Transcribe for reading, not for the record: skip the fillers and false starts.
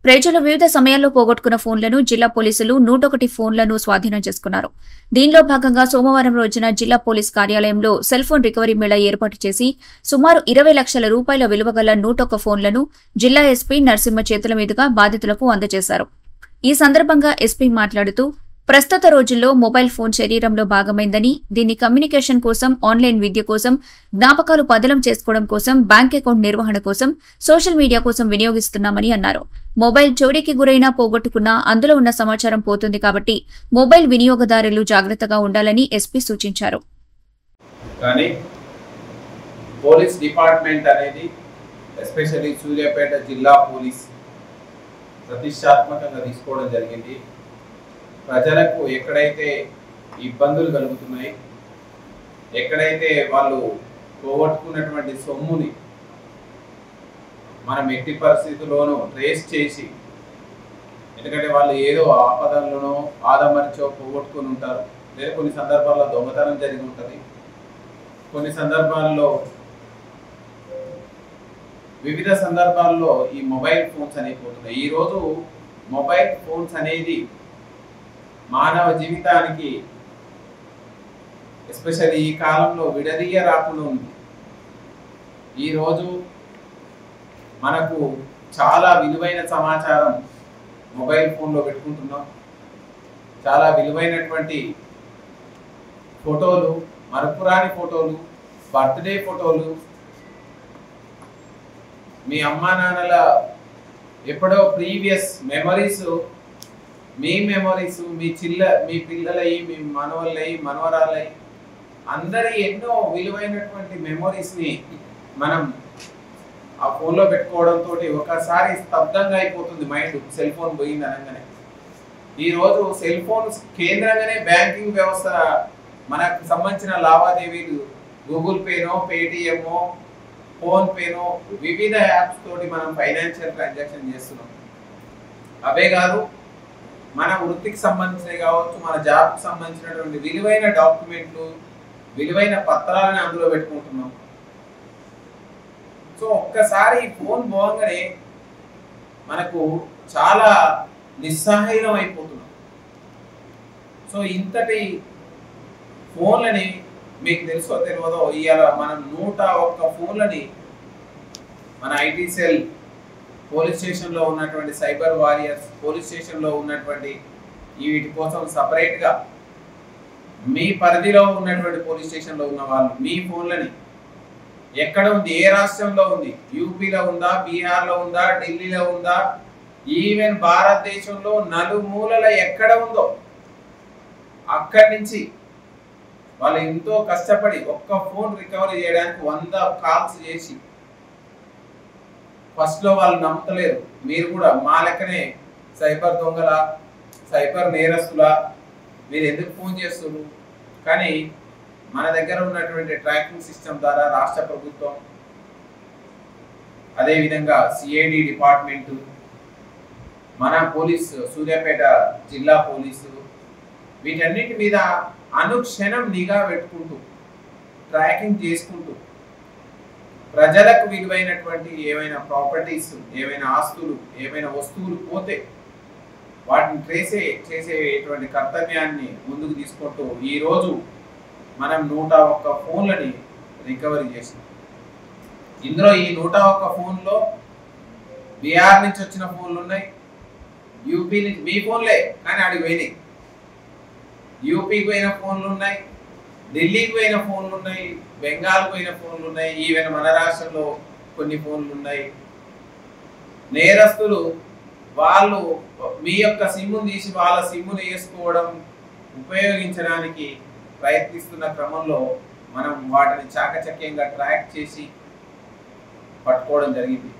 ప్రజలు వివిధ సమయాల్లో పోగొట్టుకున్న ఫోన్లను జిల్లా పోలీసులు 101 ఫోన్లను స్వాధీనం చేసుకున్నారు. దీనిలో భాగంగా సోమవారం రోజున జిల్లా పోలీస్ కార్యాలయంలో సెల్ ఫోన్ రికవరీ మేళా ఏర్పాటు చేసి సుమారు 20 లక్షల రూపాయల విలువగల 101 ఫోన్లను జిల్లా ఎస్పీ నరసింహ చేతుల మీదుగా బాధితులకు అందజేశారు. ఈ సందర్భంగా ఎస్పీ మాట్లాడుతూ ప్రస్తుత రోజుల్లో మొబైల్ ఫోన్ శరీరంలో భాగమైందని, దీన్ని కమ్యూనికేషన్ కోసం, ఆన్లైన్ విద్య కోసం, జ్ఞాపకాలు పదిలం చేసుకోవడం కోసం, బ్యాంక్ అకౌంట్ నిర్వహణ కోసం, సోషల్ మీడియా కోసం వినియోగిస్తున్నామని అన్నారు. మొబైల్ చోరీకి గురైనా పోగొట్టుకున్నా అందులో ఉన్న సమాచారం పోతుంది కాబట్టి మొబైల్ వినియోగదారులు జాగ్రత్తగా ఉండాలని ఎస్పీ సూచించారు. కానీ పోలీస్ డిపార్ట్మెంట్ అనేది ఎస్పెషల్లీ సూర్యాపేట జిల్లా పోలీస్ ప్రతిష్టాత్మకంగా తీసుకోవడం జరిగింది. ప్రజలకు ఎక్కడైతే ఇబ్బందులు కలుగుతున్నాయి, ఎక్కడైతే వాళ్ళు పోగొట్టుకున్నటువంటి సొమ్ముని మనం ఎట్టి పరిస్థితుల్లోనూ ట్రేస్ చేసి, ఎందుకంటే వాళ్ళు ఏదో ఆపదల్లోనో ఆదమరిచో పోగొట్టుకుని ఉంటారు, లేదా కొన్ని సందర్భాల్లో దొంగతనం జరిగి ఉంటుంది, కొన్ని సందర్భాల్లో వివిధ సందర్భాల్లో ఈ మొబైల్ ఫోన్స్ అనేవి పోతున్నాయి. ఈరోజు మొబైల్ ఫోన్స్ అనేది మానవ జీవితానికి ఎస్పెషల్లీ ఈ కాలంలో విడదీయ రాకుండా ఉంది. ఈరోజు మనకు చాలా విలువైన సమాచారం మొబైల్ ఫోన్లో పెట్టుకుంటున్నాం. చాలా విలువైనటువంటి ఫోటోలు, మరపురాని ఫోటోలు, బర్త్డే ఫోటోలు, మీ అమ్మా నాన్నల ఎప్పుడో ప్రీవియస్ మెమరీస్, మీ మెమరీస్, మీ పిల్లలై, మీ మనవళ్ళై, మనవరాలై, అందరి ఎన్నో విలువైనటువంటి మెమరీస్ని మనం ఆ ఫోన్లో పెట్టుకోవడంతో ఒకసారి స్తబ్దంగా అయిపోతుంది మైండ్. సెల్ ఫోన్ పోయింది అనగానే ఈరోజు సెల్ ఫోన్ కేంద్రంగానే బ్యాంకింగ్ వ్యవస్థ, మనకు సంబంధించిన లావాదేవీలు గూగుల్ పేనో, పేటిఎమ్మో, ఫోన్ పేనో, వివిధ యాప్స్ తోటి మనం ఫైనాన్షియల్ ట్రాన్సాక్షన్ చేస్తున్నాం. అవే కాదు, మన వృత్తికి సంబంధించినవి కావచ్చు, మన జాబ్కి సంబంధించినటువంటి విలువైన డాక్యుమెంట్లు, విలువైన పత్రాలను అందులో పెట్టుకుంటున్నాం. సో ఒక్కసారి ఫోన్ పోగానే మనకు చాలా నిస్సహాయం అయిపోతున్నాం. సో ఇంతటి ఫోన్లని మీకు తెలుసో తెలియదో, ఇవాళ మనం 101 ఫోన్లని మన ఐటీ సెల్, పోలీస్ స్టేషన్లో ఉన్నటువంటి సైబర్ వారియర్స్, పోలీస్ స్టేషన్లో ఉన్నటువంటి వీటి కోసం సపరేట్గా మీ పరిధిలో ఉన్నటువంటి పోలీస్ స్టేషన్లో ఉన్న వాళ్ళు మీ ఫోన్లని ఎక్కడ ఉంది, ఏ రాష్ట్రంలో ఉంది, యూపీలో ఉందా, బీహార్లో ఉందా, ఢిల్లీలో ఉందా, ఈవెన్ భారతదేశంలో నలుమూలల ఎక్కడ ఉందో అక్కడి నుంచి వాళ్ళు ఎంతో కష్టపడి ఒక్క ఫోన్ రికవరీ చేయడానికి 100 కాల్స్ చేసి, ఫస్ట్లో వాళ్ళు నమ్మతలేరు, మీరు కూడా మా లెక్కనే సైబర్ దొంగల, సైబర్ నేరస్తులా, మీరు ఎందుకు ఫోన్ చేస్తున్నారు, కానీ మన దగ్గర ఉన్నటువంటి ట్రాకింగ్ సిస్టమ్ ద్వారా రాష్ట్ర ప్రభుత్వం, అదేవిధంగా సిఐడి డిపార్ట్మెంటు, మన పోలీసు, సూర్యాపేట జిల్లా పోలీసు, వీటన్నిటి మీద అనుక్షణం నిఘా పెట్టుకుంటూ, ట్రాకింగ్ చేసుకుంటూ, ప్రజలకు విలువైనటువంటి ఏమైనా ప్రాపర్టీస్, ఏమైనా ఆస్తులు, ఏమైనా వస్తువులు పోతే వాటిని చేసేటువంటి కర్తవ్యాన్ని ముందుకు తీసుకుంటూ ఈరోజు మనం 101 ఫోన్లని రికవరీ చేసాం. ఇందులో ఈ 101 ఫోన్లో బీహార్ నుంచి వచ్చిన ఫోన్లు ఉన్నాయి, యూపీ నుంచి, మీ ఫోన్లే కానీ అడిగి పోయినాయి, యూపీకి పోయిన ఫోన్లు ఉన్నాయి, ఢిల్లీకి పోయిన ఫోన్లు ఉన్నాయి, బెంగాల్కి పోయిన ఫోన్లు ఉన్నాయి, ఈవెన్ మన రాష్ట్రంలో కొన్ని ఫోన్లు ఉన్నాయి. నేరస్తులు వాళ్ళు మీ యొక్క సిమ్మును తీసి వాళ్ళ సిమ్మును వేసుకోవడం, ఉపయోగించడానికి ప్రయత్నిస్తున్న క్రమంలో మనం వాటిని చాకచక్యంగా ట్రాక్ చేసి పట్టుకోవడం జరిగింది.